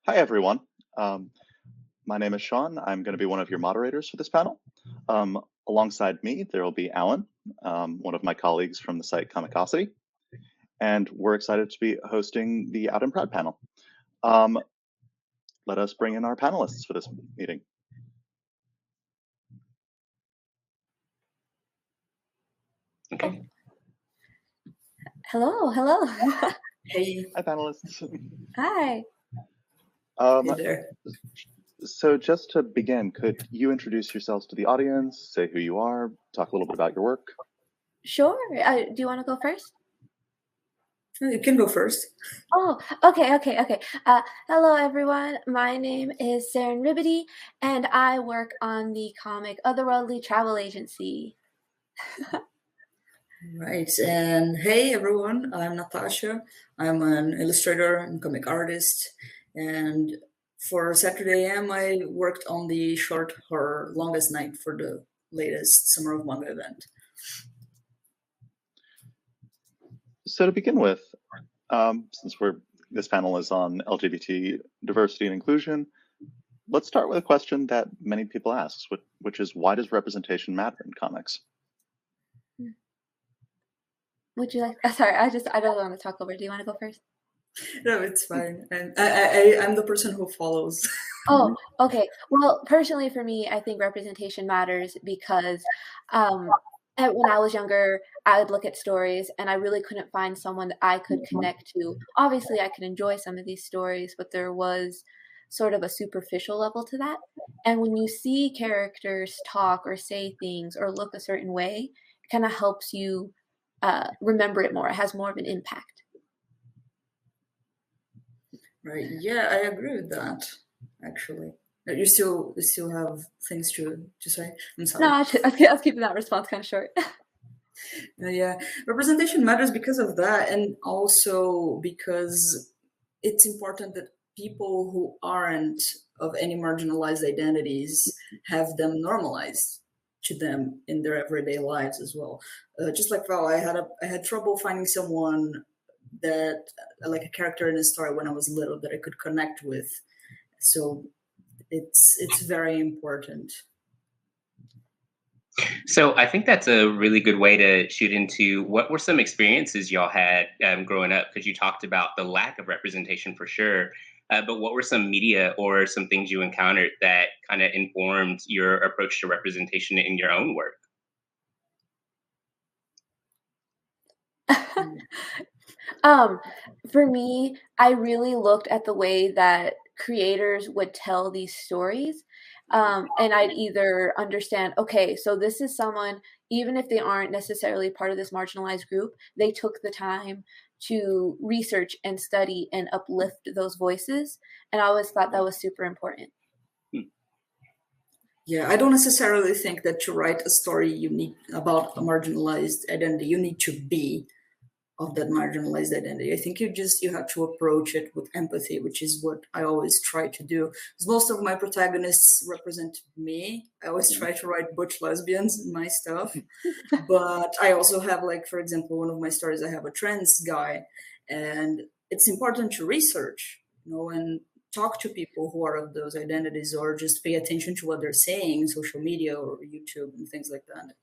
Hi, everyone. Um, my name is Sean. I'm going to be one of your moderators for this panel. Alongside me, there will be Alan, one of my colleagues from the site Comicosity, and we're excited to be hosting the Out and Proud panel. Let us bring in our panelists for this meeting. Okay. Hello. Hey. Hi, panelists. Hi. Hey there. So just to begin, could you introduce yourselves to the audience, say who you are, talk a little bit about your work? Sure. Do you want to go first? You can go first. Oh, okay. Hello, everyone. My name is Serendipity, and I work on the comic Otherworldly Travel Agency. Right. And hey, everyone. I'm Natasha. I'm an illustrator and comic artist. And for SaturdayM, I worked on the short horror Longest Night for the latest Summer of Manga event. So to begin with, since this panel is on LGBT diversity and inclusion, let's start with a question that many people ask, which is, why does representation matter in comics? Would you like? Sorry, I don't want to talk over. Do you want to go first? No, it's fine. I'm the person who follows. Oh, okay. Well, personally for me, I think representation matters because when I was younger, I would look at stories and I really couldn't find someone that I could connect to. Obviously, I could enjoy some of these stories, but there was sort of a superficial level to that. And when you see characters talk or say things or look a certain way, it kind of helps you remember it more. It has more of an impact. Right. Yeah, I agree with that, actually. You still have things to say? I'm sorry. No, I was keeping that response kind of short. Yeah, representation matters because of that, and also because it's important that people who aren't of any marginalized identities have them normalized to them in their everyday lives as well. Just like Val, I had trouble finding someone that, like a character in a story when I was little, that I could connect with. So it's very important. So I think that's a really good way to shoot into what were some experiences y'all had growing up, because you talked about the lack of representation for sure. But what were some media or some things you encountered that kind of informed your approach to representation in your own work? For me, I really looked at the way that creators would tell these stories. And I'd either understand, okay, so this is someone, even if they aren't necessarily part of this marginalized group, they took the time to research and study and uplift those voices. And I always thought that was super important. Yeah, I don't necessarily think that to write a story about a marginalized identity, you need to be of that marginalized identity. I think you have to approach it with empathy, which is what I always try to do. Because most of my protagonists represent me. I always try to write butch lesbians in my stuff. But I also have, like, for example, one of my stories, I have a trans guy, and it's important to research, and talk to people who are of those identities, or just pay attention to what they're saying in social media or YouTube and things like that,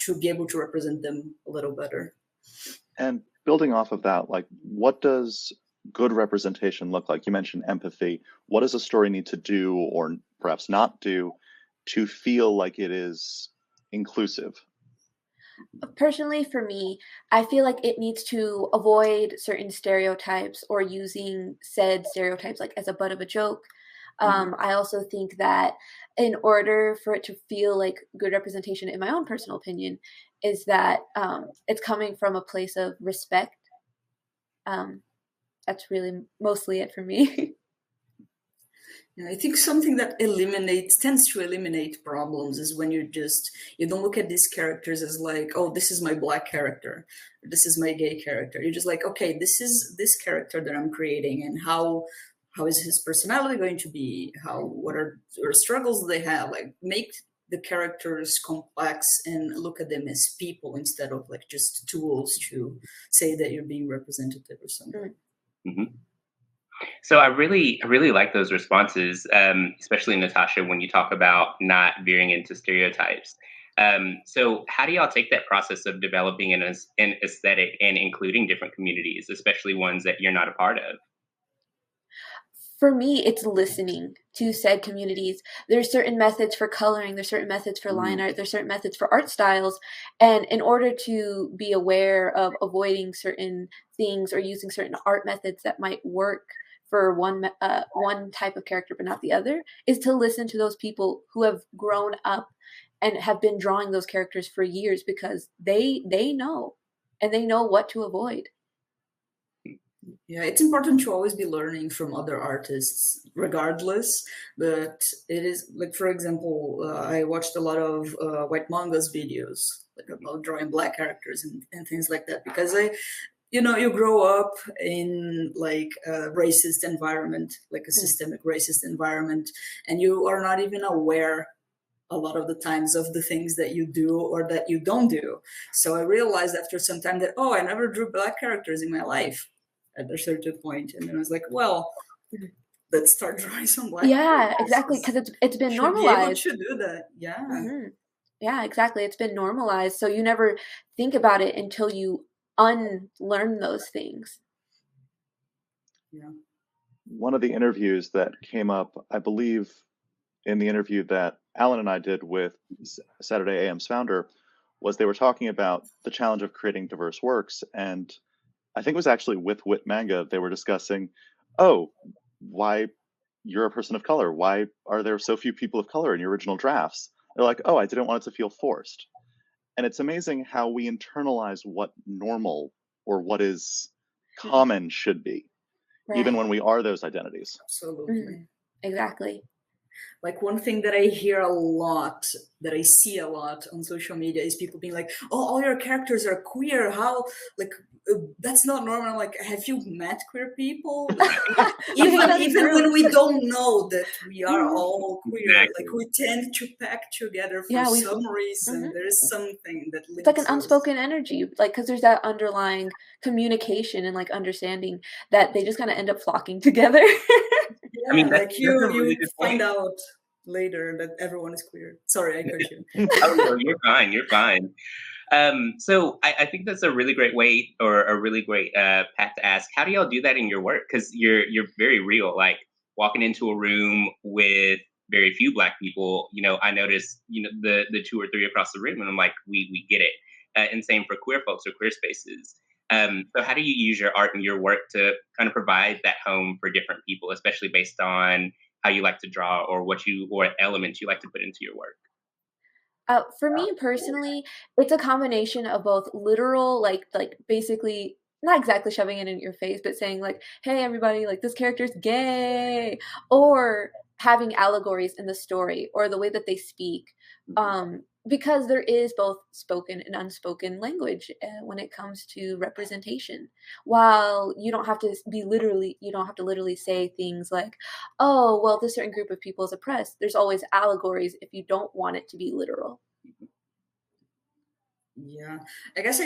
to be able to represent them a little better. And building off of that, like, what does good representation look like? You mentioned empathy. What does a story need to do, or perhaps not do, to feel like it is inclusive? Personally, for me, I feel like it needs to avoid certain stereotypes or using said stereotypes like as a butt of a joke. I also think that in order for it to feel like good representation, in my own personal opinion, is that it's coming from a place of respect. That's really mostly it for me. I think something that tends to eliminate problems is when you don't look at these characters as like, oh, this is my Black character, this is my gay character. You're just like, okay, this is this character that I'm creating, and how is his personality going to be? What are struggles they have? Like, make the characters complex and look at them as people instead of like just tools to say that you're being representative or something. Mm-hmm. So I really like those responses, especially Natasha, when you talk about not veering into stereotypes. So how do y'all take that process of developing an aesthetic and including different communities, especially ones that you're not a part of? For me, it's listening to said communities. There's certain methods for coloring, there's certain methods for line art, there's certain methods for art styles. And in order to be aware of avoiding certain things or using certain art methods that might work for one type of character but not the other, is to listen to those people who have grown up and have been drawing those characters for years, because they know, and they know what to avoid. Yeah, it's important to always be learning from other artists, regardless. But it is like, for example, I watched a lot of White Manga's videos, like about drawing black characters and things like that, because you grow up in like a racist environment, like a systemic racist environment, and you are not even aware a lot of the times of the things that you do or that you don't do. So I realized after some time that, I never drew black characters in my life at a certain point. And then I was like, well, let's start drawing some black characters. Exactly, because it's been Should normalized. be able to do that. Yeah. Yeah, exactly. It's been normalized. So you never think about it until you unlearn those things. Yeah. One of the interviews that came up, I believe, in the interview that Alan and I did with Saturday AM's founder, was they were talking about the challenge of creating diverse works. And I think it was actually with Wit Manga, they were discussing, why you're a person of color? Why are there so few people of color in your original drafts? They're like, I didn't want it to feel forced. And it's amazing how we internalize what normal or what is common should be, even when we are those identities. Absolutely. Exactly. Like, one thing that I hear a lot, that I see a lot on social media, is people being like, all your characters are queer. How, like, that's not normal. I'm like, have you met queer people? even when we don't know that we are all queer, like, we tend to pack together for some reason. There is something that links. It's like an unspoken energy, like, because there's that underlying communication and like understanding that they just kind of end up flocking together. I mean, like you find out later that everyone is queer. Sorry, I cut you. Oh no, you're fine. You're fine. So I think that's a really great way, or a really great path to ask. How do y'all do that in your work? Because you're very real. Like, walking into a room with very few Black people, I noticed, the 2 or 3 across the room, and I'm like, we get it. And same for queer folks or queer spaces. So how do you use your art and your work to kind of provide that home for different people, especially based on how you like to draw or what elements you like to put into your work? For me personally, it's a combination of both literal, like basically not exactly shoving it in your face, but saying like, hey, everybody, like, this character's gay, or having allegories in the story or the way that they speak. Because there is both spoken and unspoken language when it comes to representation. While you don't have to literally say things like, oh, well, this certain group of people is oppressed. There's always allegories if you don't want it to be literal. Yeah, I guess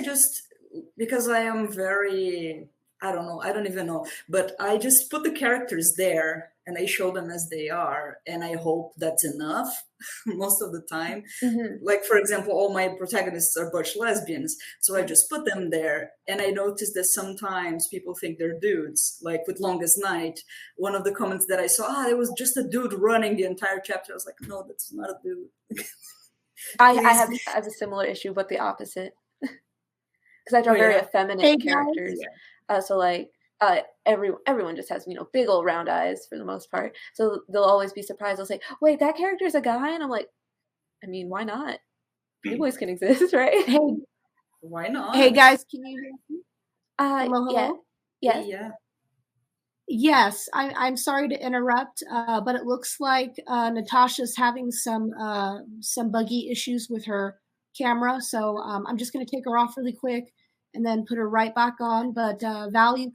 because I am very, I don't even know, but I just put the characters there and I show them as they are, and I hope that's enough most of the time. Like, for example, all my protagonists are butch lesbians, so I just put them there, and I noticed that sometimes people think they're dudes. Like with Longest Night, one of the comments that I saw, there was just a dude running the entire chapter. I was like, no, that's not a dude. I have a similar issue, but the opposite. Because I draw very effeminate characters. So like everyone just has, big old round eyes for the most part. So they'll always be surprised. They'll say, wait, that character's a guy? And I'm like, I mean, why not? Boys can exist, right? Hey, why not? Hey guys, can you hear me? Hello? Yeah. Yes. Yeah. Yes, I'm sorry to interrupt, but it looks like Natasha's having some buggy issues with her camera, so I'm just going to take her off really quick and then put her right back on. But Val, you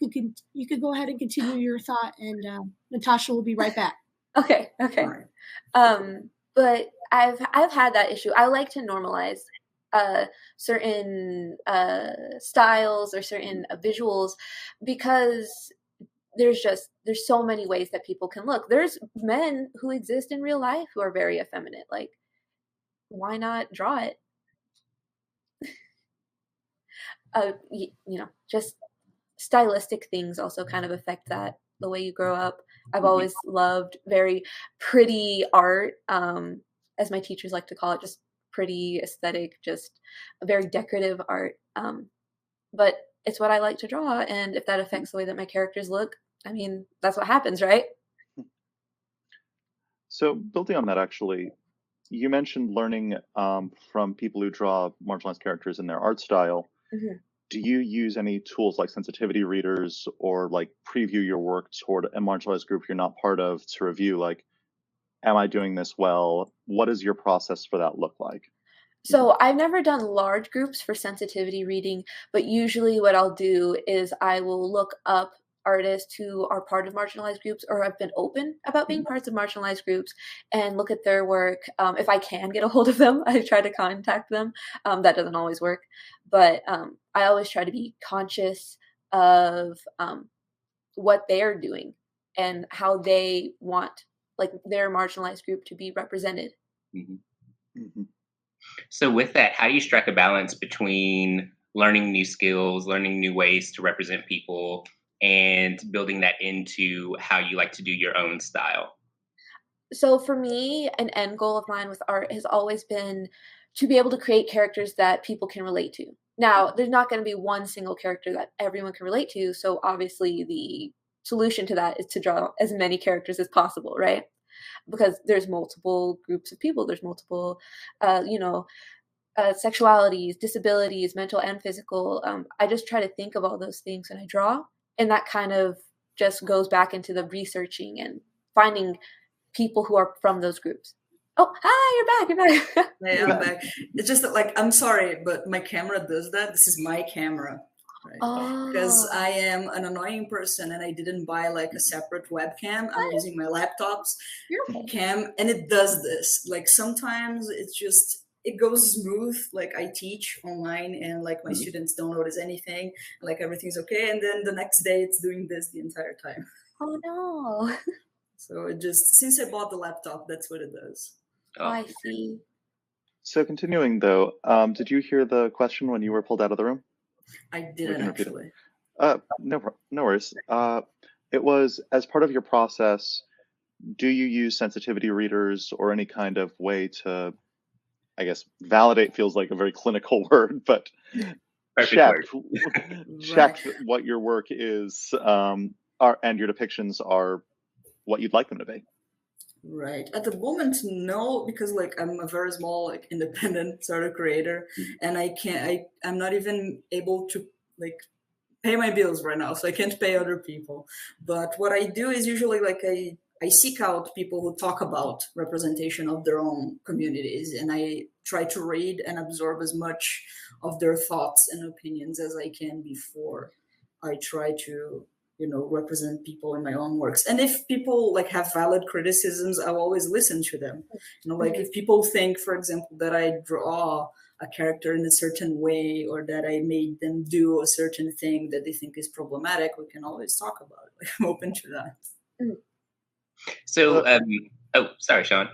could go ahead and continue your thought, and Natasha will be right back. Okay. But I've had that issue. I like to normalize certain styles or certain visuals, because there's so many ways that people can look. There's men who exist in real life who are very effeminate. Like, why not draw it? Just stylistic things also kind of affect that, the way you grow up. I've always loved very pretty art, as my teachers like to call it, just pretty aesthetic, just a very decorative art. But it's what I like to draw, and if that affects the way that my characters look, I mean, that's what happens, right? So building on that, actually, you mentioned learning from people who draw marginalized characters in their art style. Do you use any tools like sensitivity readers or like preview your work toward a marginalized group you're not part of to review, like, am I doing this well? What does your process for that look like? So I've never done large groups for sensitivity reading, but usually what I'll do is I will look up artists who are part of marginalized groups or have been open about being parts of marginalized groups and look at their work. If I can get a hold of them, I try to contact them. That doesn't always work, but I always try to be conscious of what they're doing and how they want like their marginalized group to be represented. So with that, how do you strike a balance between learning new skills, learning new ways to represent people, and building that into how you like to do your own style? So for me, an end goal of mine with art has always been to be able to create characters that people can relate to. Now, there's not going to be one single character that everyone can relate to. So obviously the solution to that is to draw as many characters as possible, right? Because there's multiple groups of people. There's multiple, sexualities, disabilities, mental and physical. I just try to think of all those things when I draw. And that kind of just goes back into the researching and finding people who are from those groups. Oh, hi, you're back. Yeah, I'm back. It's just that, like, I'm sorry, but my camera does that. This is my camera. Right? Because I am an annoying person and I didn't buy like a separate webcam. I'm using my laptop's cam and it does this. Like sometimes it goes smooth, like I teach online and like my students don't notice anything, like everything's okay, and then the next day it's doing this the entire time. Oh no. So it just, since I bought the laptop, that's what it does. Oh, I see. So continuing though, did you hear the question when you were pulled out of the room? I didn't actually. No worries. It was, as part of your process, do you use sensitivity readers or any kind of way to, I guess, validate feels like a very clinical word, but check what your work is and your depictions are what you'd like them to be? Right. At the moment, no, because like I'm a very small, like independent sort of creator, and I'm not even able to like pay my bills right now, so I can't pay other people. But what I do is usually like I seek out people who talk about representation of their own communities, and I try to read and absorb as much of their thoughts and opinions as I can before I try to, represent people in my own works. And if people like have valid criticisms, I'll always listen to them. Like if people think, for example, that I draw a character in a certain way or that I made them do a certain thing that they think is problematic, we can always talk about it. Like, I'm open to that. So, sorry, Sean.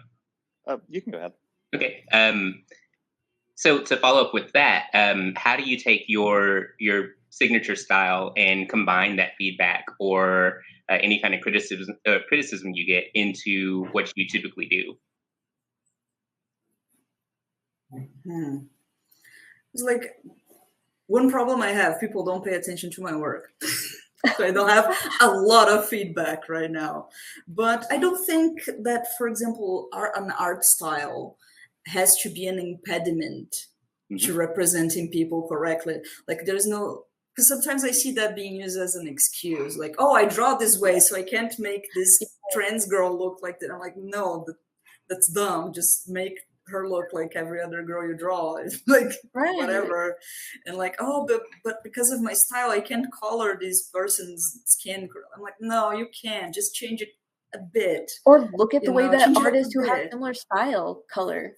You can go ahead. Okay. So to follow up with that, how do you take your signature style and combine that feedback or any kind of criticism you get into what you typically do? It's like one problem I have: people don't pay attention to my work. So I don't have a lot of feedback right now. But I don't think that, for example, an art style has to be an impediment to representing people correctly. Like there's no, because sometimes I see that being used as an excuse, like, oh, I draw this way, so I can't make this trans girl look like that. I'm like, no, that's dumb. Just make her look like every other girl you draw. It's like whatever. And like, oh, but because of my style, I can't color this person's skin. I'm like, no, you can't. Just change it a bit. Or look at the way that artists who have similar style color,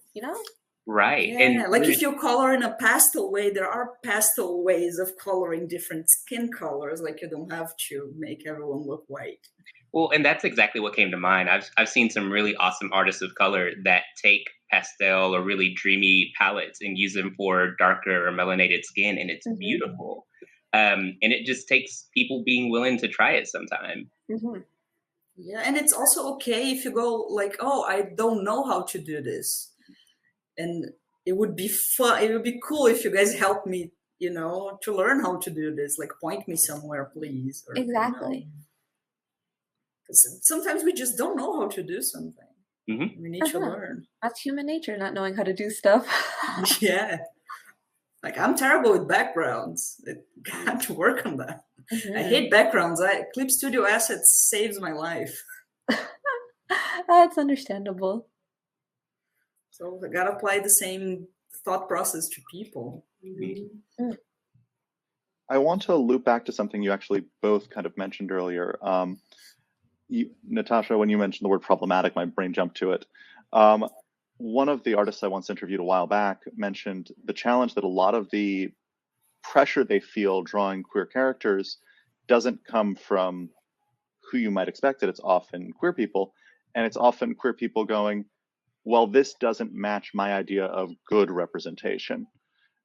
Right. Yeah, And like if you color in a pastel way, there are pastel ways of coloring different skin colors. Like you don't have to make everyone look white. well, and that's exactly what came to mind. I've seen some really awesome artists of color that take pastel or really dreamy palettes and use them for darker or melanated skin, and it's beautiful. And it just takes people being willing to try it sometime. Yeah, and it's also okay if you go like, oh, I don't know how to do this, and it would be fun. It would be cool if you guys help me, to learn how to do this. Like, point me somewhere, please. Or, Exactly. 'cause sometimes we just don't know how to do something. We need to learn. That's human nature, not knowing how to do stuff. Yeah. Like, I'm terrible with backgrounds. I have to work on that. I hate backgrounds. Clip Studio Assets saves my life. That's understandable. So I gotta apply the same thought process to people. I want to loop back to something you actually both kind of mentioned earlier. Natasha, when you mentioned the word problematic, my brain jumped to it. One of the artists I once interviewed a while back mentioned the challenge that a lot of the pressure they feel drawing queer characters doesn't come from who you might expect it. It's often queer people, and it's often queer people going, well, this doesn't match my idea of good representation.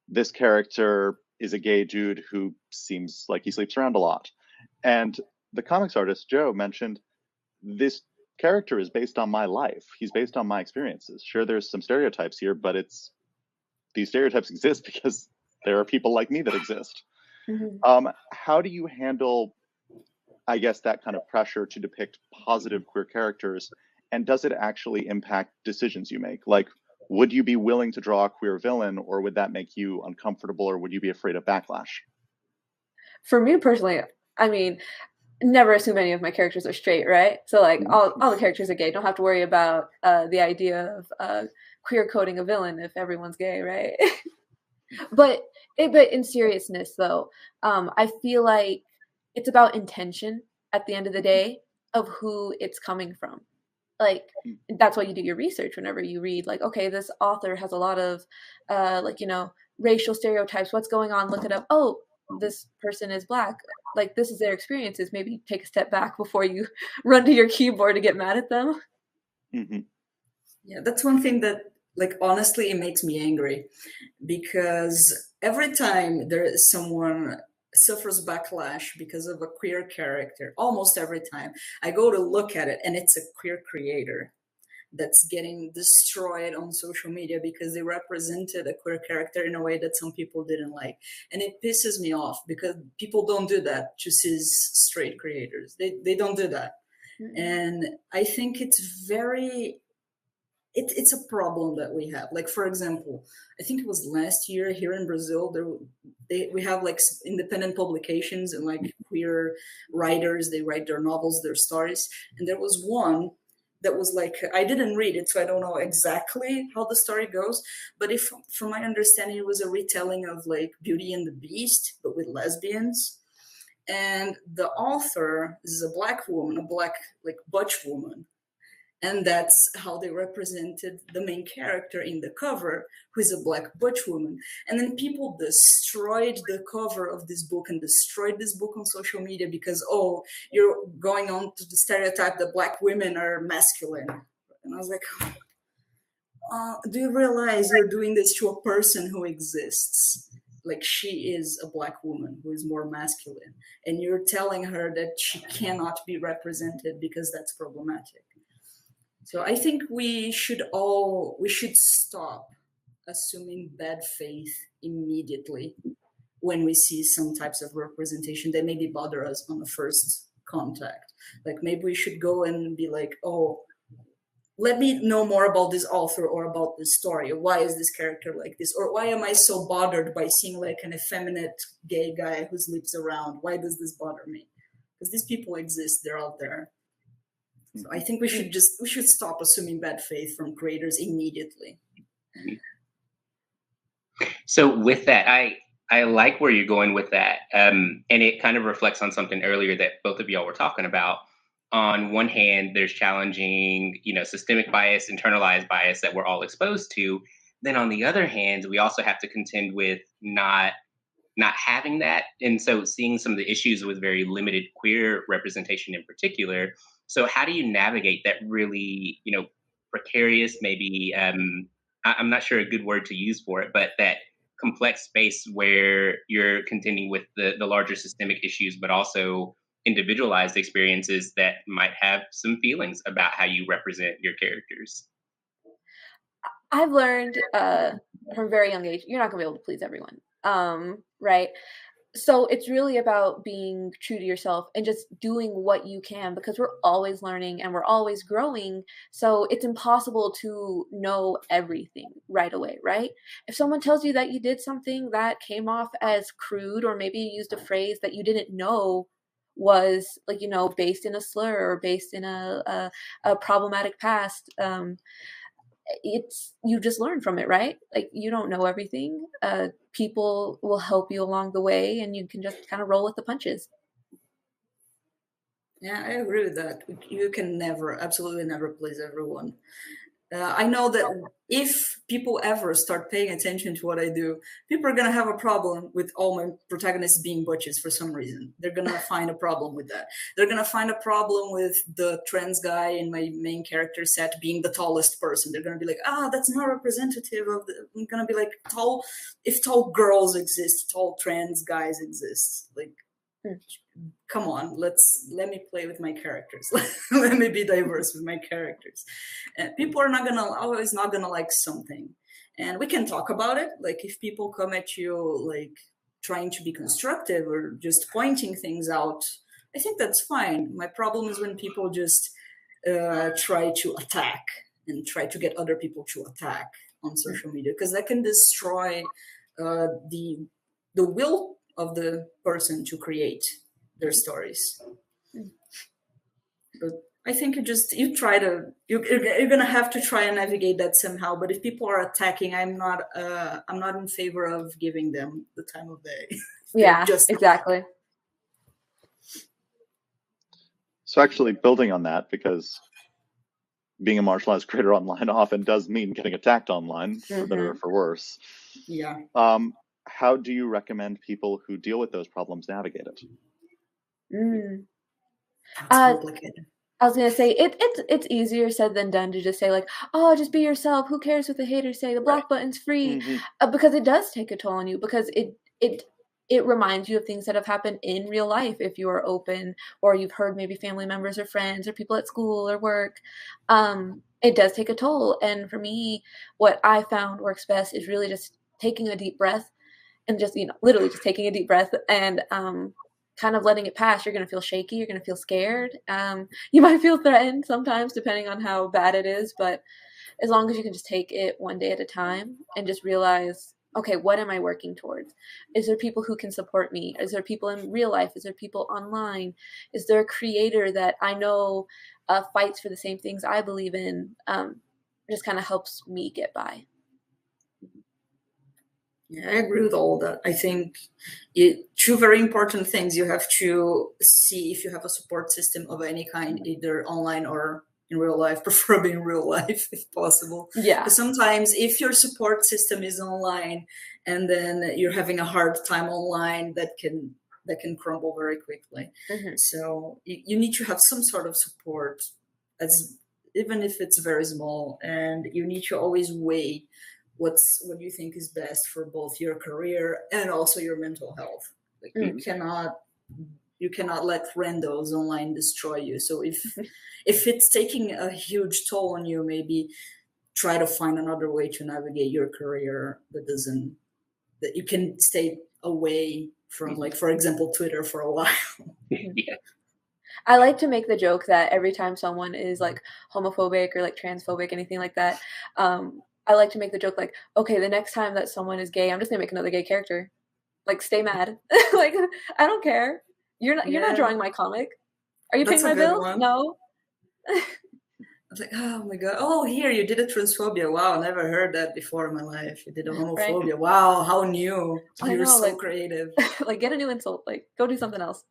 This character is a gay dude who seems like he sleeps around a lot. And the comics artist, Joe, mentioned this character is based on my life. He's based on my experiences. Sure, there's some stereotypes here, but these stereotypes exist because there are people like me that exist. How do you handle, I guess, that kind of pressure to depict positive queer characters? And does it actually impact decisions you make? Like, would you be willing to draw a queer villain, or would that make you uncomfortable, or would you be afraid of backlash? For me personally, I mean, never assume any of my characters are straight, right? So like all the characters are gay. Don't have to worry about the idea of queer coding a villain if everyone's gay, right? but in seriousness though, I feel like it's about intention at the end of the day of who it's coming from. Like that's why you do your research whenever you read like, okay, this author has a lot of racial stereotypes. What's going on? Look it up. Oh, this person is Black. Like this is their experiences. Maybe take a step back before you run to your keyboard to get mad at them. Yeah, that's one thing that, like, honestly, it makes me angry, because every time there is someone suffers backlash because of a queer character, almost every time I go to look at it and it's a queer creator that's getting destroyed on social media because they represented a queer character in a way that some people didn't like. And it pisses me off because people don't do that to cis straight creators. They don't do that. And I think it's it's a problem that we have. Like, for example, I think it was last year here in Brazil, we have like independent publications and like queer writers, they write their novels, their stories. And there was one that was like, I didn't read it, so I don't know exactly how the story goes. But from my understanding, it was a retelling of like Beauty and the Beast, but with lesbians. And the author is a Black woman, a Black like butch woman. And that's how they represented the main character in the cover, who is a Black butch woman. And then people destroyed the cover of this book and destroyed this book on social media because, oh, you're going on to the stereotype that Black women are masculine. And I was like, do you realize you're doing this to a person who exists? Like, she is a Black woman who is more masculine. And you're telling her that she cannot be represented because that's problematic. So I think we should stop assuming bad faith immediately when we see some types of representation that maybe bother us on the first contact. Like maybe we should go and be like, oh, let me know more about this author or about this story. Why is this character like this? Or why am I so bothered by seeing like an effeminate gay guy who sleeps around? Why does this bother me? Because these people exist, they're out there. So I think we should stop assuming bad faith from creators immediately. So with that, I like where you're going with that. And it kind of reflects on something earlier that both of y'all were talking about. On one hand, there's challenging, systemic bias, internalized bias that we're all exposed to. then on the other hand, we also have to contend with not having that. And so seeing some of the issues with very limited queer representation in particular. So how do you navigate that really, precarious, maybe, I'm not sure a good word to use for it, but that complex space where you're contending with the larger systemic issues, but also individualized experiences that might have some feelings about how you represent your characters? I've learned from a very young age, you're not gonna be able to please everyone, right? So it's really about being true to yourself and just doing what you can, because we're always learning and we're always growing. So it's impossible to know everything right away, right? If someone tells you that you did something that came off as crude, or maybe you used a phrase that you didn't know was like, based in a slur or based in a problematic past, it's, you just learn from it, right? Like, you don't know everything. People will help you along the way, and you can just kind of roll with the punches. Yeah, I agree with that. You can never, absolutely never please everyone. I know that if people ever start paying attention to what I do, people are going to have a problem with all my protagonists being butches for some reason. They're going to find a problem with that. They're going to find a problem with the trans guy in my main character set being the tallest person. They're going to be like, that's not representative of the... I'm going to be like, if tall girls exist, tall trans guys exist. Like, come on, let me play with my characters. Let me be diverse with my characters. And people are always not gonna like something, and we can talk about it. Like, if people come at you like trying to be constructive or just pointing things out, I think that's fine. My problem is when people just try to attack and try to get other people to attack on social media, because that can destroy the will of the person to create their stories. But I think you're gonna have to try and navigate that somehow. But if people are attacking, I'm not in favor of giving them the time of day. Yeah, exactly. So actually building on that, because being a marginalized creator online often does mean getting attacked online, for better or for worse. Yeah. How do you recommend people who deal with those problems navigate it? It's complicated. I was gonna say it's easier said than done to just say like, oh, just be yourself. Who cares what the haters say? The block button's free, because it does take a toll on you. Because it reminds you of things that have happened in real life if you are open, or you've heard maybe family members or friends or people at school or work. It does take a toll. And for me, what I found works best is really just taking a deep breath, and just, literally just taking a deep breath and kind of letting it pass. You're going to feel shaky. You're going to feel scared. You might feel threatened sometimes, depending on how bad it is. But as long as you can just take it one day at a time and just realize, okay, what am I working towards? Is there people who can support me? Is there people in real life? Is there people online? Is there a creator that I know fights for the same things I believe in? Just kind of helps me get by. Yeah, I agree with all that. I think two very important things. You have to see if you have a support system of any kind, either online or in real life, preferably in real life if possible. Yeah. Because sometimes if your support system is online and then you're having a hard time online, that can crumble very quickly. So you need to have some sort of support, even if it's very small, and you need to always weigh what you think is best for both your career and also your mental health. Like, you cannot let randos online destroy you. So if it's taking a huge toll on you, maybe try to find another way to navigate your career that you can stay away from, like, for example, Twitter for a while. Yeah. I like to make the joke that every time someone is like homophobic or like transphobic, anything like that, I like to make the joke like, okay, the next time that someone is gay, I'm just gonna make another gay character. Like, stay mad. Like, I don't care. You're not drawing my comic. Are you paying my bills? No. I was like, oh my god! Oh, here you did a transphobia. Wow, never heard that before in my life. You did a homophobia. Right? Wow, how new! You're so like, creative. Like, get a new insult. Like, go do something else.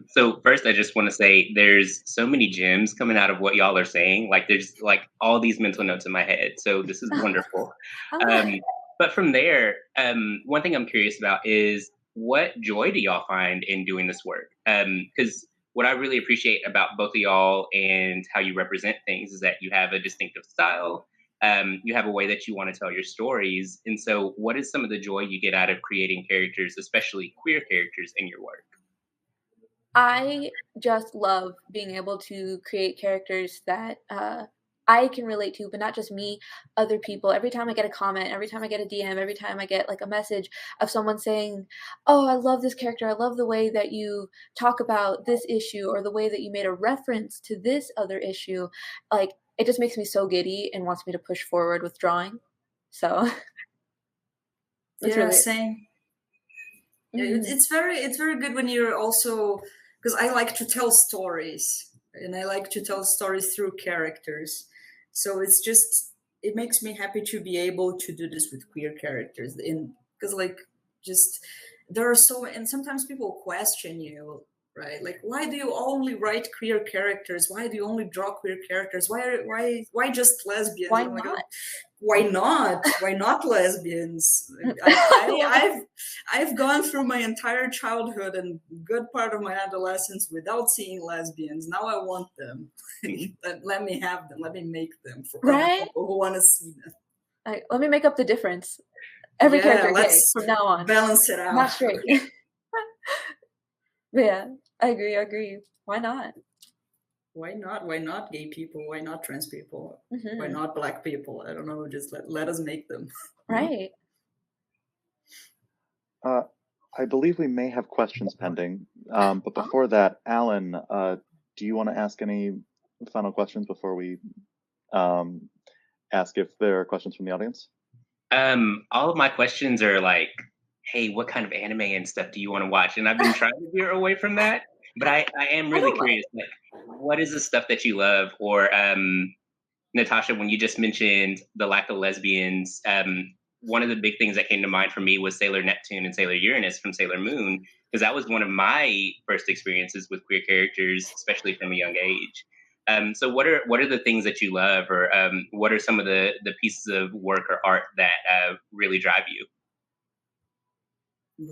So first, I just want to say there's so many gems coming out of what y'all are saying. Like there's like all these mental notes in my head. So this is wonderful. Um, but from there, one thing I'm curious about is what joy do y'all find in doing this work? Because what I really appreciate about both of y'all and how you represent things is that you have a distinctive style. You have a way that you want to tell your stories. And so what is some of the joy you get out of creating characters, especially queer characters, in your work? I just love being able to create characters that I can relate to, but not just me, other people. Every time I get a comment, every time I get a DM, every time I get like a message of someone saying, "Oh, I love this character. I love the way that you talk about this issue or the way that you made a reference to this other issue." Like it just makes me so giddy and wants me to push forward with drawing. So that's Yeah, really same. Yeah, it's very good when you're also, because I like to tell stories and I like to tell stories through characters. So it's just, it makes me happy to be able to do this with queer characters. In because like just there are so, and sometimes people question you, right? Like, why do you only write queer characters? Why do you only draw queer characters? Why just lesbians? why And I'm like, not? why not? Why not lesbians? I've gone through my entire childhood and good part of my adolescence without seeing lesbians. Now I want them. Let me have them. Let me make them for other Right? people who want to see them. Like, let me make up the difference. Every character gay let's from now on. balance it out. Not straight. But yeah, I agree. Why not? Why not? Why not gay people? Why not trans people? Mhm. Why not black people? I don't know. Just let us make them. Right. I believe we may have questions pending, but before that, Alan, do you want to ask any final questions before we ask if there are questions from the audience? All of my questions are like, hey, what kind of anime and stuff do you want to watch? And I've been trying to veer away from that, but I am really curious. Like, what is the stuff that you love? Or Natasha, when you just mentioned the lack of lesbians, one of the big things that came to mind for me was Sailor Neptune and Sailor Uranus from Sailor Moon, because that was one of my first experiences with queer characters, especially from a young age. So what are the things that you love, or what are some of the pieces of work or art that really drive you?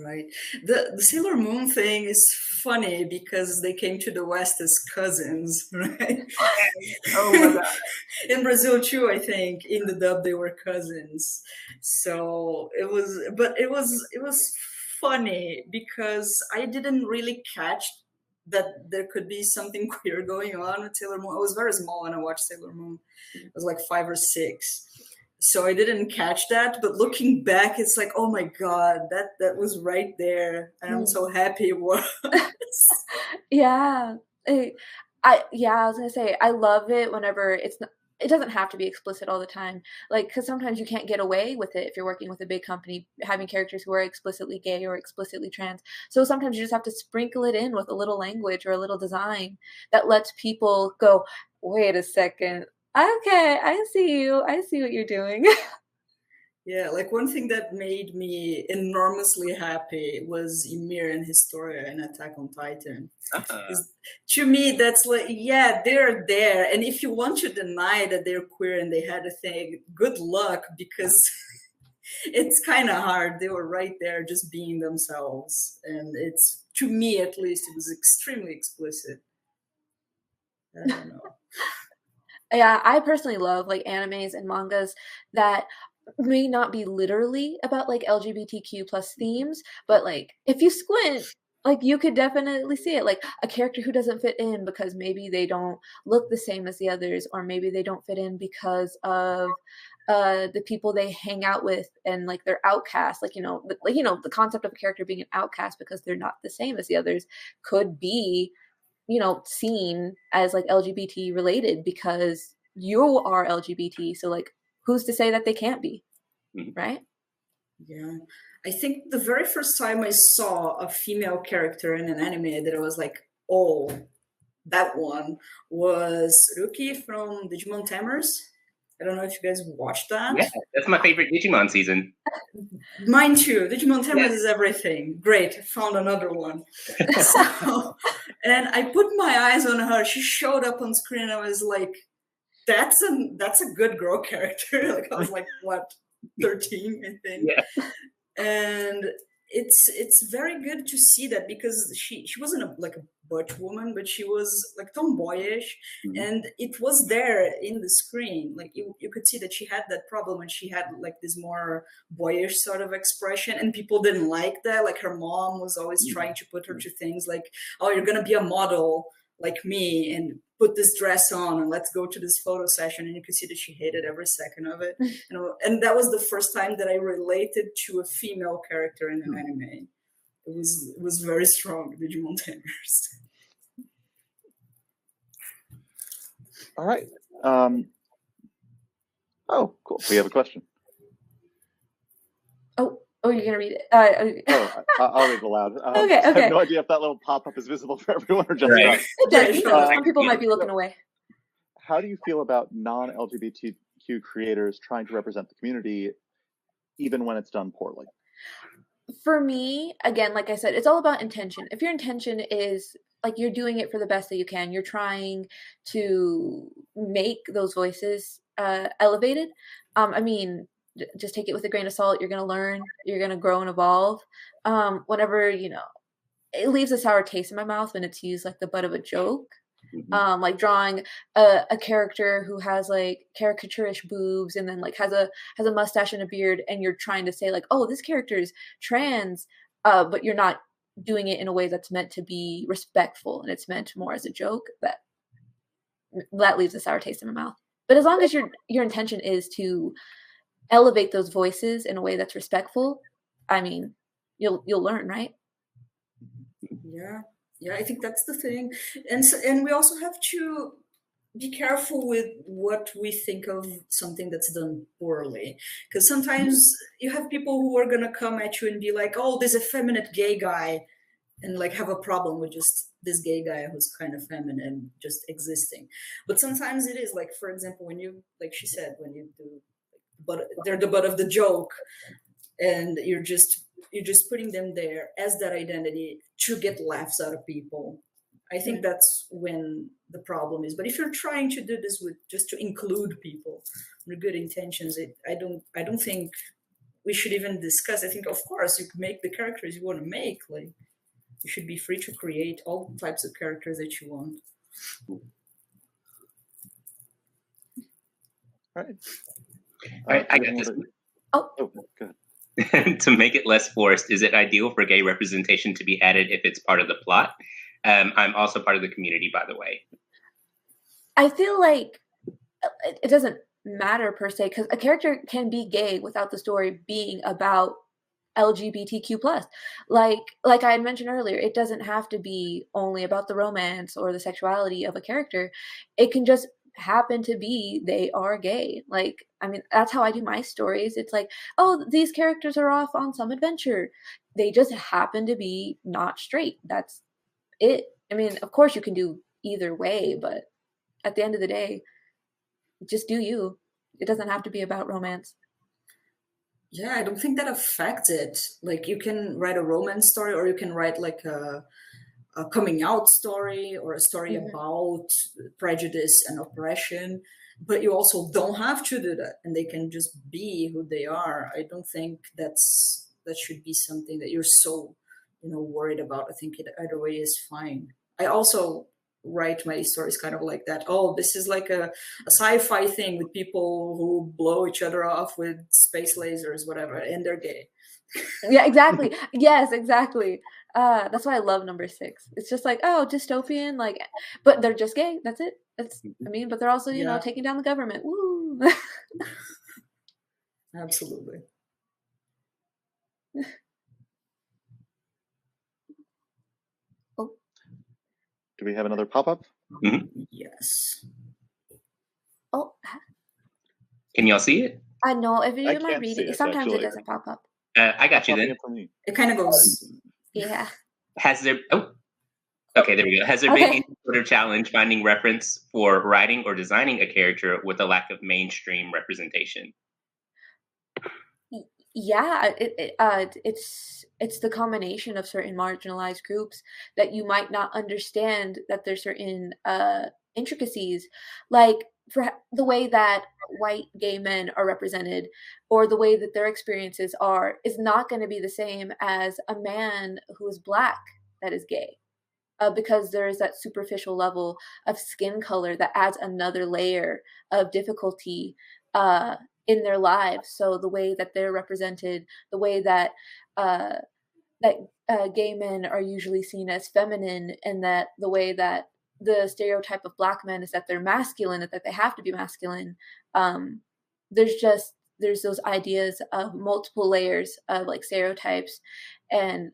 Right. The Sailor Moon thing is funny because they came to the West as cousins, right? Oh my god. In Brazil too, I think. In the dub they were cousins. So it was funny because I didn't really catch that there could be something queer going on with Sailor Moon. I was very small when I watched Sailor Moon. I was like 5 or 6. So I didn't catch that, but looking back, it's like, oh my god, that was right there, and I'm so happy it was. Yeah. I was gonna say I love it whenever it doesn't have to be explicit all the time. Like, because sometimes you can't get away with it if you're working with a big company, having characters who are explicitly gay or explicitly trans. So sometimes you just have to sprinkle it in with a little language or a little design that lets people go, wait a second. Okay, I see you. I see what you're doing. Yeah, like one thing that made me enormously happy was Ymir and Historia in Attack on Titan. To me, that's like, yeah, they're there. And if you want to deny that they're queer and they had a thing, good luck, because it's kind of hard. They were right there just being themselves. And it's, to me at least, it was extremely explicit. I don't know. Yeah, I personally love like animes and mangas that may not be literally about like LGBTQ plus themes, but like if you squint, like you could definitely see it. Like a character who doesn't fit in because maybe they don't look the same as the others, or maybe they don't fit in because of the people they hang out with and like they're outcasts. Like the concept of a character being an outcast because they're not the same as the others could be seen as like LGBT related because you are LGBT. So like, who's to say that they can't be, right? Yeah. I think the very first time I saw a female character in an anime that I was like, oh, that one was Ruki from Digimon Tamers. I don't know if you guys watched that. Yeah, that's my favorite Digimon season. Mine too. Digimon Tamers Yes. is everything. Great, found another one. So, and I put my eyes on her. She showed up on screen, and I was like, "That's a good girl character." Like I was like, what, 13, I think. Yeah. And it's very good to see that, because she wasn't a butch woman, but she was like tomboyish, and it was there in the screen. Like you could see that she had that problem, and she had like this more boyish sort of expression, and people didn't like that. Like her mom was always trying to put her to things like, oh, you're gonna be a model like me and put this dress on and let's go to this photo session. And you could see that she hated every second of it. And that was the first time that I related to a female character in an anime. It was very strong, Digimon Tamers. All right. Oh, cool. We have a question. Oh, you're gonna read it. I'll read it aloud. Okay. I have no idea if that little pop-up is visible for everyone or just Right. us. Some people might be looking away. How do you feel about non-LGBTQ creators trying to represent the community, even when it's done poorly? For me, again, like I said, it's all about intention. If your intention is like you're doing it for the best that you can, you're trying to make those voices elevated. I mean, just take it with a grain of salt. You're going to learn, you're going to grow and evolve. Whenever, it leaves a sour taste in my mouth when it's used like the butt of a joke. Like drawing a character who has like caricaturish boobs and then like has a mustache and a beard, and you're trying to say like, oh, this character is trans, but you're not doing it in a way that's meant to be respectful, and it's meant more as a joke. That leaves a sour taste in my mouth. But as long as your intention is to elevate those voices in a way that's respectful, I mean, you'll learn, right? Yeah, I think that's the thing. And we also have to be careful with what we think of something that's done poorly. Because sometimes you have people who are going to come at you and be like, oh, there's a feminine gay guy, and like have a problem with just this gay guy who's kind of feminine just existing. But sometimes it is like, for example, when you, like she said, when you do, but they're the butt of the joke, and you're just putting them there as that identity to get laughs out of people. I think that's when the problem is. But if you're trying to do this with just to include people with good intentions, I don't think we should even discuss. I think, of course, you can make the characters you want to make. Like, you should be free to create all types of characters that you want. All right. I got this. Oh, go ahead. To make it less forced, is it ideal for gay representation to be added if it's part of the plot? I'm also part of the community, by the way. I feel like it doesn't matter per se, because a character can be gay without the story being about LGBTQ+. Like I had mentioned earlier, it doesn't have to be only about the romance or the sexuality of a character. It can just happen to be they are gay. Like, I mean, that's how I do my stories. It's like, oh, these characters are off on some adventure. They just happen to be not straight. That's it. I mean, of course you can do either way, but at the end of the day, just do you. It doesn't have to be about romance. Yeah, I don't think that affects it. Like, you can write a romance story, or you can write like a coming out story, or a story about prejudice and oppression, but you also don't have to do that, and they can just be who they are. I don't think that should be something that you're so worried about. I think either way is fine. I also write my stories kind of like that. Oh, this is like a sci-fi thing with people who blow each other off with space lasers, whatever, and they're gay. Yeah, exactly. Yes, exactly. That's why I love number 6. It's just like, oh, dystopian, like, but they're just gay. That's it. But they're also, taking down the government. Woo. Absolutely. Oh. Do we have another pop-up? Mm-hmm. Yes. Oh. Can y'all see it? I know. If you I might can't read see it, it, sometimes actually. it doesn't pop up. I got you then. For me. It kind of goes. Yeah. Has there? Oh, Okay, there we go. Has there been Okay. any sort of challenge finding reference for writing or designing a character with a lack of mainstream representation? Yeah, it's the combination of certain marginalized groups that you might not understand that there's certain intricacies, like the way that white gay men are represented, or the way that their experiences are, is not going to be the same as a man who is black that is gay. Because there is that superficial level of skin color that adds another layer of difficulty uh, in their lives. So the way that they're represented, the way that uh, gay men are usually seen as feminine, and that the way that the stereotype of black men is that they're masculine, and that they have to be masculine. Um, there's those ideas of multiple layers of like stereotypes and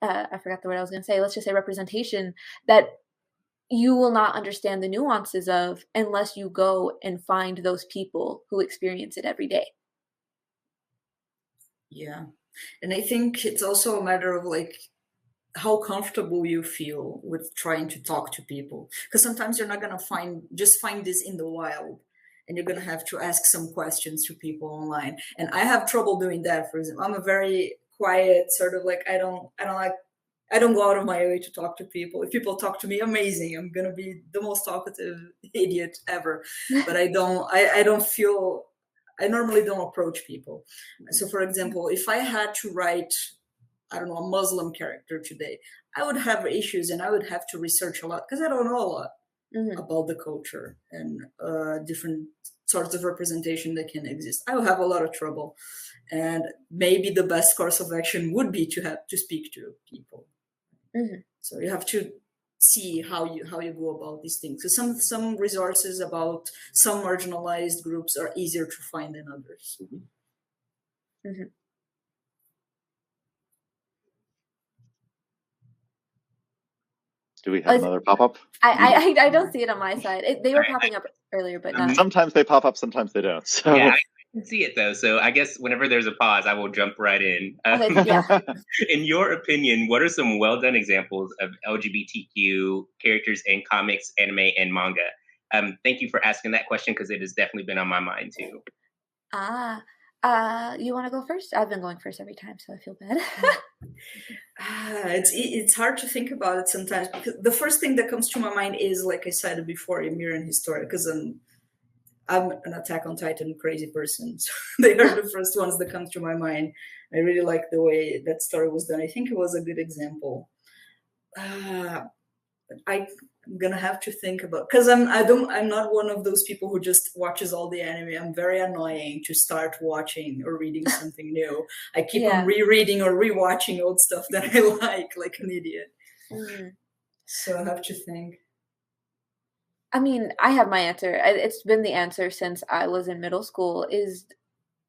I forgot the word I was going to say. Let's just say representation that you will not understand the nuances of unless you go and find those people who experience it every day. Yeah. And I think it's also a matter of like how comfortable you feel with trying to talk to people. Because sometimes you're not going to find this in the wild. And you're going to have to ask some questions to people online. And I have trouble doing that. For example, I'm a very quiet sort of like, I don't go out of my way to talk to people. If people talk to me, amazing. I'm gonna be the most talkative idiot ever. But I normally don't approach people. So for example, if I had to write, I don't know, a Muslim character today, I would have issues and I would have to research a lot because I don't know a lot about the culture and different sorts of representation that can exist. I will have a lot of trouble. And maybe the best course of action would be to have to speak to people. So you have to see how you go about these things. So some resources about some marginalized groups are easier to find than others. Do we have another pop-up? I don't see it on my side. They were popping up earlier, but not. Sometimes they pop up, sometimes they don't. So. Yeah, I can see it though. So I guess whenever there's a pause, I will jump right in. Okay, yeah. In your opinion, what are some well-done examples of LGBTQ characters in comics, anime, and manga? Thank you for asking that question because it has definitely been on my mind too. You want to go first? I've been going first every time, so I feel bad. It's hard to think about it sometimes because the first thing that comes to my mind is, like I said before, Ymir and his story, because I'm an Attack on Titan crazy person. So they are the first ones that come to my mind. I really like the way that story was done. I think it was a good example. I'm gonna have to think about, because I'm not one of those people who just watches all the anime. I'm very annoying to start watching or reading something new. I keep on rereading or rewatching old stuff that I like an idiot. So I have to think. I mean, I have my answer. It's been the answer since I was in middle school, is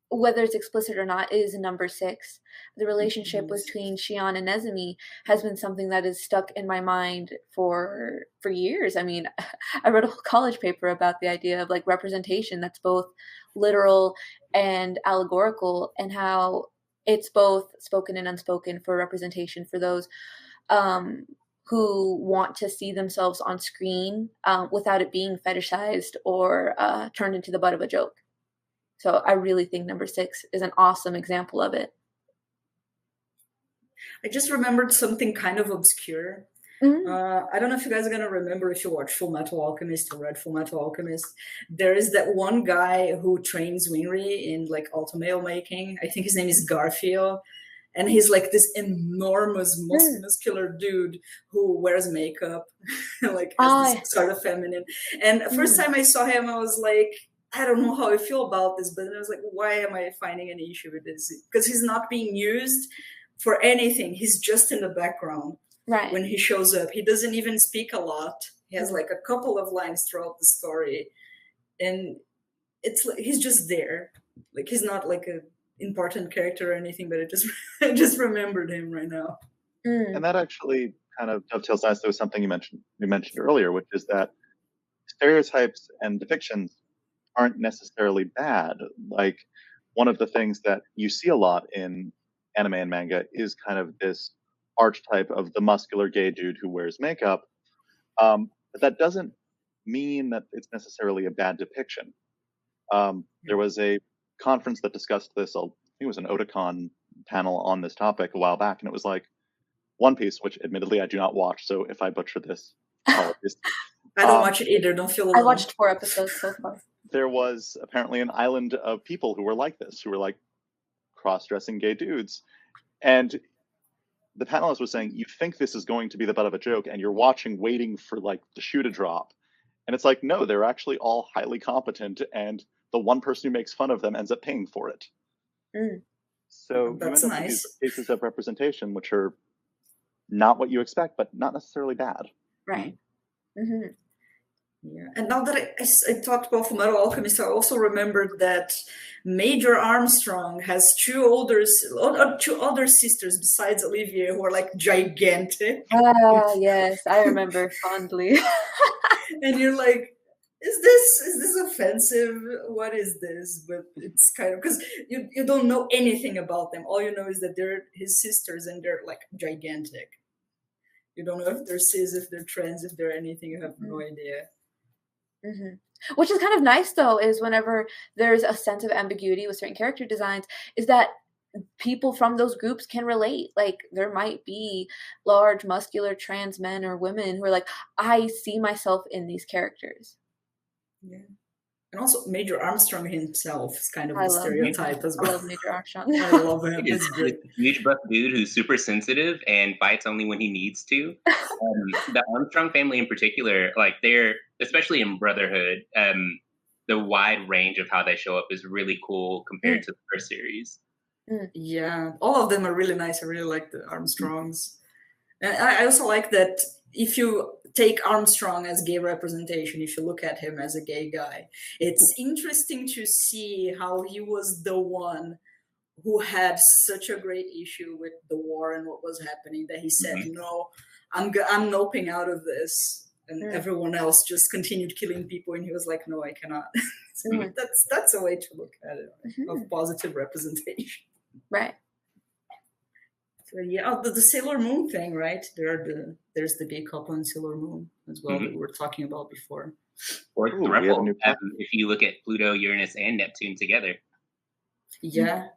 whether it's explicit or not, is number 6. The relationship between Shion and Nezumi has been something that is stuck in my mind for years. I mean, I wrote a whole college paper about the idea of like representation that's both literal and allegorical, and how it's both spoken and unspoken for representation for those who want to see themselves on screen without it being fetishized or turned into the butt of a joke. So I really think number 6 is an awesome example of it. I just remembered something kind of obscure. I don't know if you guys are going to remember if you watch Full Metal Alchemist or read Full Metal Alchemist. There is that one guy who trains Winry in like automail making. I think his name is Garfield. And he's like this enormous, muscular dude who wears makeup, like has this sort of feminine. And the first time I saw him, I was like, I don't know how I feel about this, but I was like, why am I finding an issue with this? Because he's not being used for anything. He's just in the background. Right. When he shows up, he doesn't even speak a lot. He has like a couple of lines throughout the story, and it's like he's just there. Like he's not like a important character or anything, but I just remembered him right now. And that actually kind of dovetails nicely with something you mentioned earlier, which is that stereotypes and depictions aren't necessarily bad. Like one of the things that you see a lot in anime and manga is kind of this archetype of the muscular gay dude who wears makeup. But that doesn't mean that it's necessarily a bad depiction. There was a conference that discussed this. I think it was an Otakon panel on this topic a while back, and it was like One Piece, which admittedly I do not watch. So if I butcher this, apologies. I don't watch it either. Don't feel alone. I watched 4 episodes so far. There was apparently an island of people who were like this, who were like cross-dressing gay dudes. And the panelist was saying, you think this is going to be the butt of a joke, and you're watching, waiting for like the shoe to drop. And it's like, no, they're actually all highly competent, and the one person who makes fun of them ends up paying for it. So that's you end up with these cases of representation which are not what you expect, but not necessarily bad. Right. Mm-hmm. Yeah. And now that I talked about Fullmetal Alchemist, I also remembered that Major Armstrong has two other sisters besides Olivia who are like gigantic. Yes, I remember fondly. And you're like, is this offensive? What is this? But it's kind of, because you don't know anything about them. All you know is that they're his sisters and they're like gigantic. You don't know if they're cis, if they're trans, if they're anything. You have no idea. Mm-hmm. Which is kind of nice, though, is whenever there's a sense of ambiguity with certain character designs, is that people from those groups can relate. Like, there might be large, muscular trans men or women who are like, I see myself in these characters. Yeah. And also, Major Armstrong himself is kind of a stereotype as well. I love Major Armstrong. I love him. He's a huge buff dude who's super sensitive and fights only when he needs to. The Armstrong family in particular, like they're, especially in Brotherhood, the wide range of how they show up is really cool compared to the first series. Yeah, all of them are really nice. I really like the Armstrongs. And I also like that if you take Armstrong as gay representation, if you look at him as a gay guy, it's interesting to see how he was the one who had such a great issue with the war and what was happening that he said, no, I'm noping out of this. And everyone else just continued killing people. And he was like, no, I cannot. So that's a way to look at it, of positive representation. Right. So yeah, the Sailor Moon thing, right? There's the gay couple in Sailor Moon as well that we were talking about before. Or throuple, if you look at Pluto, Uranus, and Neptune together. Yeah.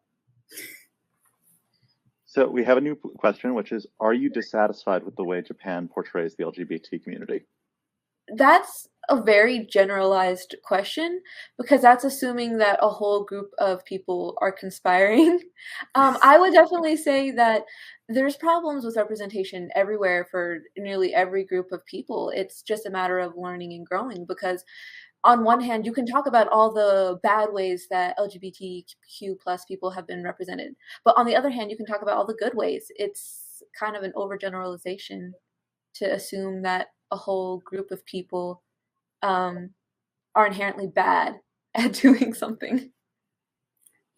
So we have a new question, which is, are you dissatisfied with the way Japan portrays the LGBT community? That's a very generalized question, because that's assuming that a whole group of people are conspiring. I would definitely say that there's problems with representation everywhere for nearly every group of people. It's just a matter of learning and growing, because on one hand, you can talk about all the bad ways that LGBTQ plus people have been represented. But on the other hand, you can talk about all the good ways. It's kind of an overgeneralization to assume that a whole group of people are inherently bad at doing something.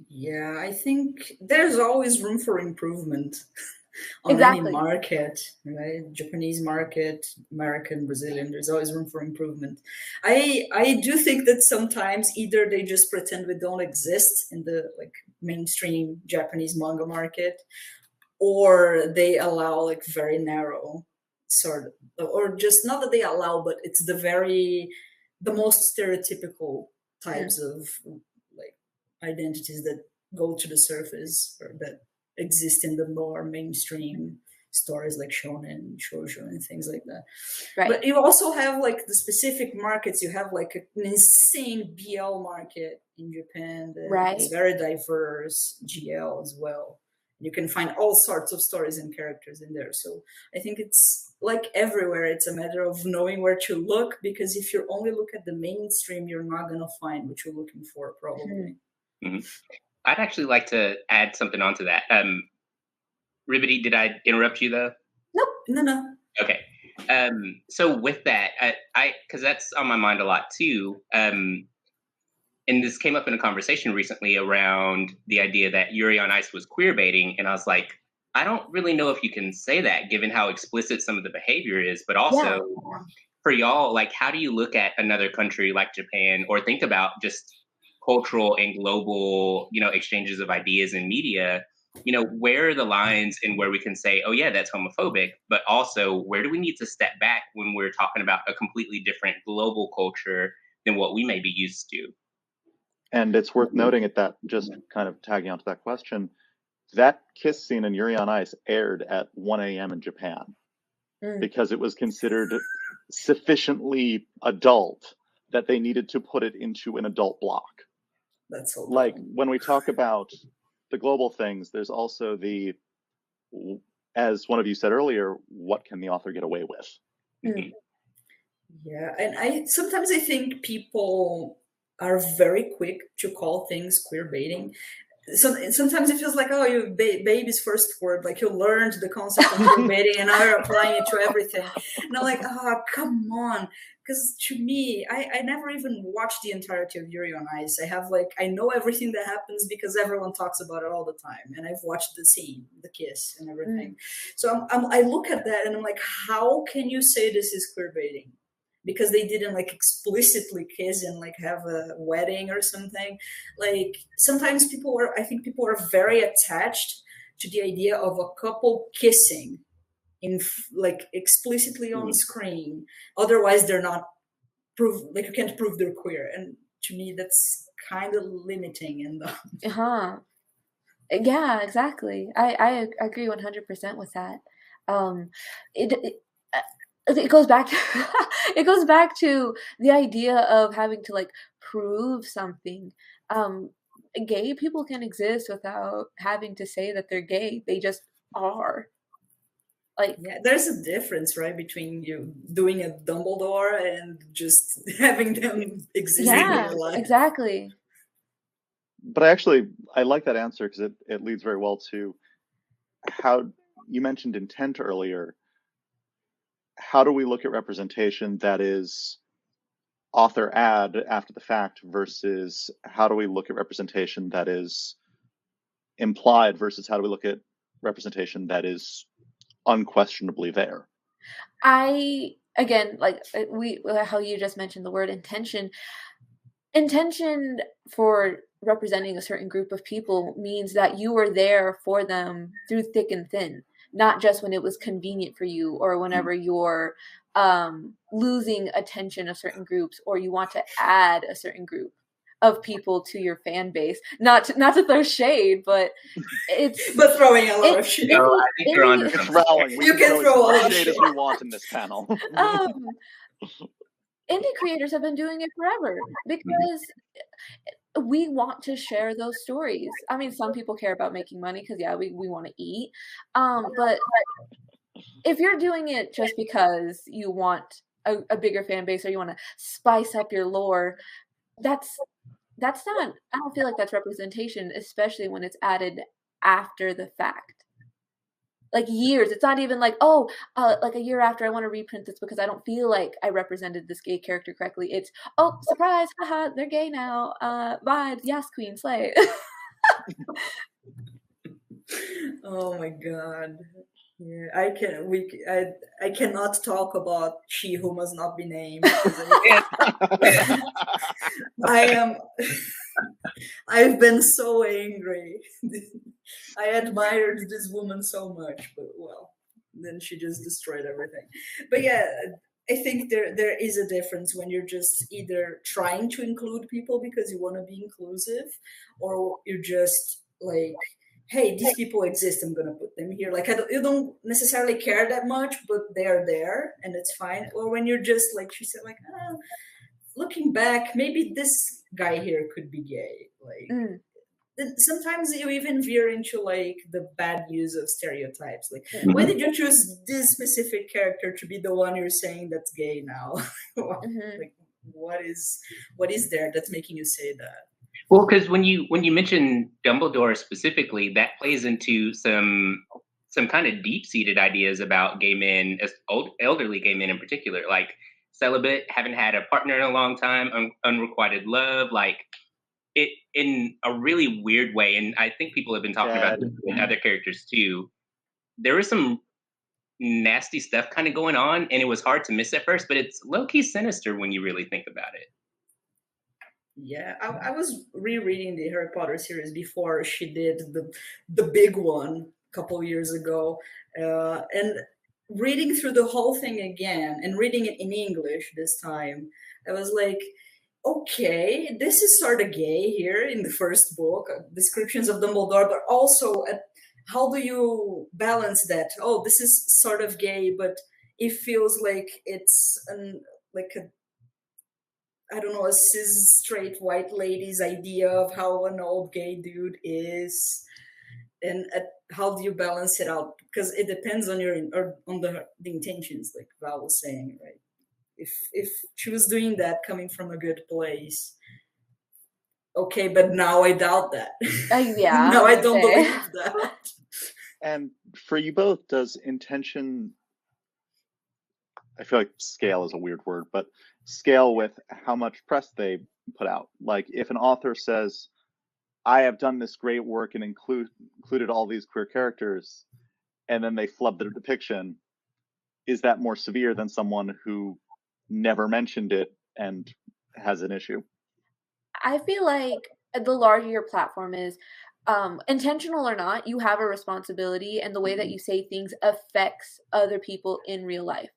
Yeah, I think there's always room for improvement on any market, right? Japanese market, American, Brazilian, there's always room for improvement. I do think that sometimes either they just pretend we don't exist in the like mainstream Japanese manga market, or they allow like very narrow sort of, or just not that they allow, but it's the most stereotypical types of like identities that go to the surface or that exist in the more mainstream stories like shonen, shoujo, and things like that. Right. But you also have like the specific markets. You have like an insane BL market in Japan that is very diverse, GL as well. You can find all sorts of stories and characters in there. So I think it's like everywhere. It's a matter of knowing where to look, because if you only look at the mainstream, you're not going to find what you're looking for, probably. I'd actually like to add something onto that. Ribbity, did I interrupt you though? Nope, no. Okay. So with that, because that's on my mind a lot too. And this came up in a conversation recently around the idea that Yuri on Ice was queer baiting. And I was like, I don't really know if you can say that given how explicit some of the behavior is, but also for y'all, like, how do you look at another country like Japan or think about just cultural and global, exchanges of ideas in media you know, where are the lines and where we can say, oh yeah, that's homophobic, but also where do we need to step back when we're talking about a completely different global culture than what we may be used to? And it's worth noting at that, just kind of tagging onto that question, that kiss scene in Yuri on Ice aired at 1 a.m. in Japan because it was considered sufficiently adult that they needed to put it into an adult block. That's so like dumb. when we talk about the global things, there's also the, as one of you said earlier, what can the author get away with? Mhm. Yeah, and I sometimes I think people are very quick to call things queer baiting. So sometimes it feels like, oh, you baby's first word, like you learned the concept of queer baiting and now you're applying it to everything. And I'm like, oh, come on. Because to me, I never even watched the entirety of Yuri on Ice. I know everything that happens because everyone talks about it all the time. And I've watched the scene, the kiss and everything. So I look at that and I'm like, how can you say this is queer baiting? Because they didn't like explicitly kiss and like have a wedding or something. Like sometimes I think people are very attached to the idea of a couple kissing in like explicitly on screen. Otherwise they're not like you can't prove they're queer. And to me that's kind of limiting and Yeah, exactly. I agree 100% with that. It goes back to it goes back to the idea of having to like prove something. Gay people can exist without having to say that they're gay. They just are. Like, yeah, there's a difference, right, between you doing a Dumbledore and just having them exist in yeah, real life. exactly. But I like that answer because it leads very well to how you mentioned intent earlier. How do we look at representation that is author ad after the fact versus how do we look at representation that is implied versus how do we look at representation that is unquestionably there? Again, like how you just mentioned the word intention for representing a certain group of people means that you were there for them through thick and thin, not just when it was convenient for you or whenever you're losing attention of certain groups or you want to add a certain group of people to your fan base. Not to throw shade, but it's but throwing a lot of shade. No, I think you're onto something. We You can throw all as the much shade as we want in this panel. Indie creators have been doing it forever because we want to share those stories. I mean, some people care about making money because yeah, we want to eat. But if you're doing it just because you want a bigger fan base or you want to spice up your lore, that's not, I don't feel like that's representation, especially when it's added after the fact. Like years. It's not even like, like a year after I want to reprint this because I don't feel like I represented this gay character correctly. It's, oh, surprise, haha, they're gay now. Vibes, yes, queen, slay. Oh my god. Yeah, I cannot talk about She Who Must Not Be Named. I've been so angry. I admired this woman so much, but well, then she just destroyed everything. But yeah, I think there is a difference when you're just either trying to include people because you want to be inclusive, or you're just like, hey, these people exist, I'm gonna put them here. Like you don't necessarily care that much, but they're there and it's fine. Or when you're just like she said, like, looking back, maybe this guy here could be gay. Like sometimes you even veer into like the bad use of stereotypes. Like, why did you choose this specific character to be the one you're saying that's gay now? Like, what is there that's making you say that? Well, because when you mention Dumbledore specifically, that plays into some kind of deep-seated ideas about gay men, as elderly gay men in particular, like celibate, haven't had a partner in a long time, unrequited love, like it in a really weird way. And I think people have been talking about this with other characters too. There was some nasty stuff kind of going on, and it was hard to miss at first, but it's low-key sinister when you really think about it. Yeah, I was rereading the Harry Potter series before she did the big one a couple years ago, and reading through the whole thing again and reading it in English this time, I was like, okay, this is sort of gay here in the first book, descriptions of Dumbledore, but also how do you balance that? Oh, this is sort of gay, but it feels like it's like a, I don't know, a cis straight white lady's idea of how an old gay dude is, and how do you balance it out? Because it depends on your or on the intentions, like Val was saying, right? If she was doing that coming from a good place, okay, but now I doubt that. Yeah. Now I don't believe that. And for you both, does intention, I feel like scale is a weird word, but scale with how much press they put out? Like if an author says, I have done this great work and included all these queer characters, and then they flub their depiction, is that more severe than someone who never mentioned it and has an issue? I feel like the larger your platform is, intentional or not, you have a responsibility, and the way that you say things affects other people in real life.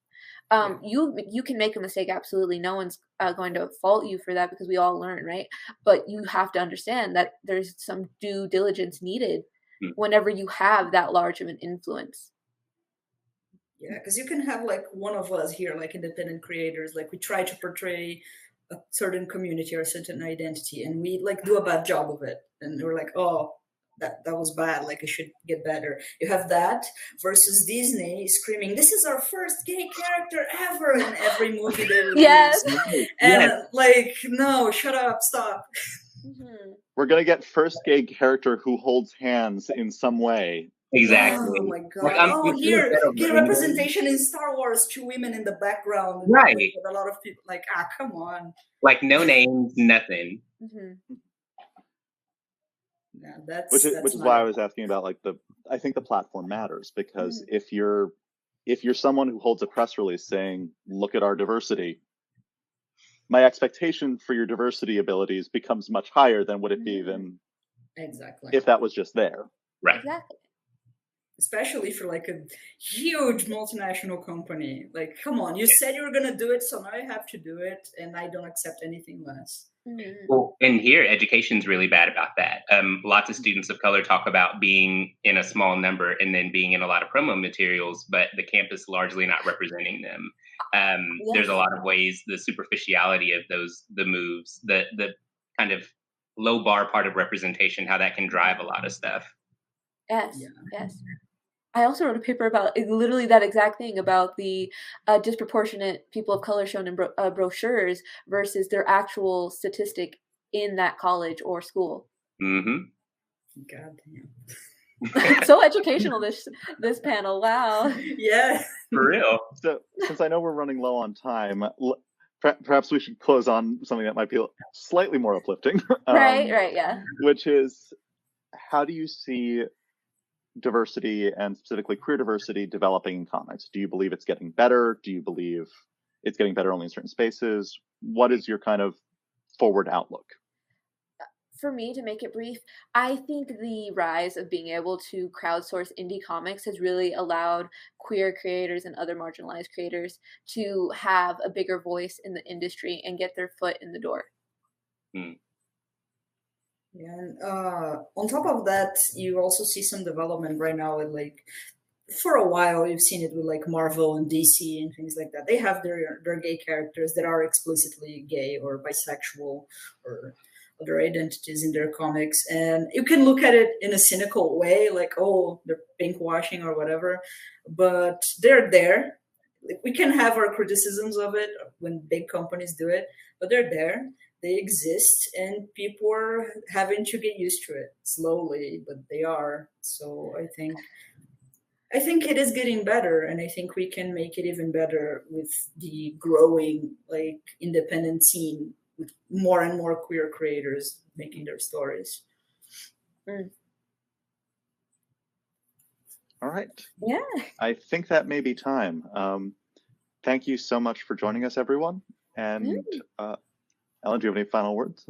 You can make a mistake, absolutely. No one's going to fault you for that because we all learn, right? But you have to understand that there's some due diligence needed whenever you have that large of an influence. Yeah, because you can have like one of us here, like independent creators, like we try to portray a certain community or a certain identity, and we like do a bad job of it, and we're like, oh, that was bad. Like it should get better. You have that versus Disney screaming, "This is our first gay character ever!" in every movie they release. Yes. And like, no, shut up, stop. We're gonna get first gay character who holds hands in some way. Exactly. Oh my god! Like, oh, here, get representation in Star Wars. 2 women in the background, right? With a lot of people. Like, come on. Like no names, nothing. Yeah, that's which is why I was asking about like I think the platform matters, because if you're someone who holds a press release saying, "Look at our diversity," my expectation for your diversity abilities becomes much higher than would it be than if that was just there. Right. Exactly. Especially for like a huge multinational company. Like, come on, you said you were going to do it, so now I have to do it, and I don't accept anything less. Well, and here, education's really bad about that. Lots of students of color talk about being in a small number and then being in a lot of promo materials, but the campus largely not representing them. There's a lot of ways, the superficiality of the moves, the kind of low bar part of representation, how that can drive a lot of stuff. Yes. I also wrote a paper about literally that exact thing, about the disproportionate people of color shown in brochures versus their actual statistic in that college or school. God damn. So educational, this panel. Wow. Yeah. For real. So since I know we're running low on time, perhaps we should close on something that might be slightly more uplifting. Right, yeah. Which is, how do you see diversity, and specifically queer diversity, developing in comics? Do you believe it's getting better? Do you believe it's getting better only in certain spaces? What is your kind of forward outlook? For me, to make it brief, I think the rise of being able to crowdsource indie comics has really allowed queer creators and other marginalized creators to have a bigger voice in the industry and get their foot in the door. Yeah, and on top of that, you also see some development right now with like, for a while you've seen it with like Marvel and DC and things like that. They have their gay characters that are explicitly gay or bisexual or other identities in their comics, and you can look at it in a cynical way, like, oh, they're pinkwashing or whatever, but they're there. We can have our criticisms of it when big companies do it, but they're there. They exist, and people are having to get used to it slowly, but they are. So I think it is getting better, and I think we can make it even better with the growing like independent scene with more and more queer creators making their stories. All right. Yeah. I think that may be time. Thank you so much for joining us, everyone. And Alan, do you have any final words?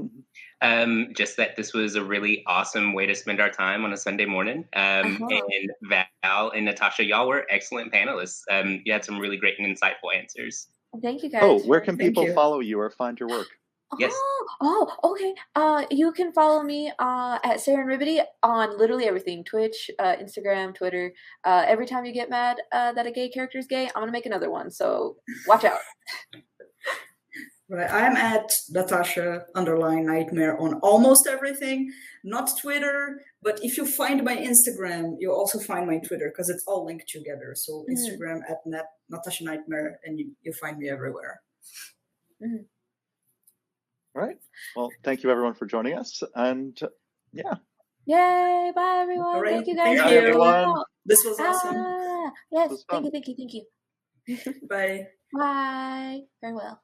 Just that this was a really awesome way to spend our time on a Sunday morning. And Val and Natasha, y'all were excellent panelists. You had some really great and insightful answers. Thank you, guys. Oh, where can people follow you or find your work? Yes. Okay. You can follow me at Serendipity on literally everything: Twitch, Instagram, Twitter. Every time you get mad that a gay character is gay, I'm gonna make another one. So watch out. Right, I'm at Natasha_Nightmare on almost everything. Not Twitter, but if you find my Instagram, you'll also find my Twitter because it's all linked together. So Instagram at Natasha Nightmare, and you find me everywhere. All right. Well, thank you everyone for joining us, and yeah. Yay! Bye everyone. Right. Thank you guys. Thank you. Everyone. This was awesome. Yes. was Thank fun. you. Bye. Bye. Farewell.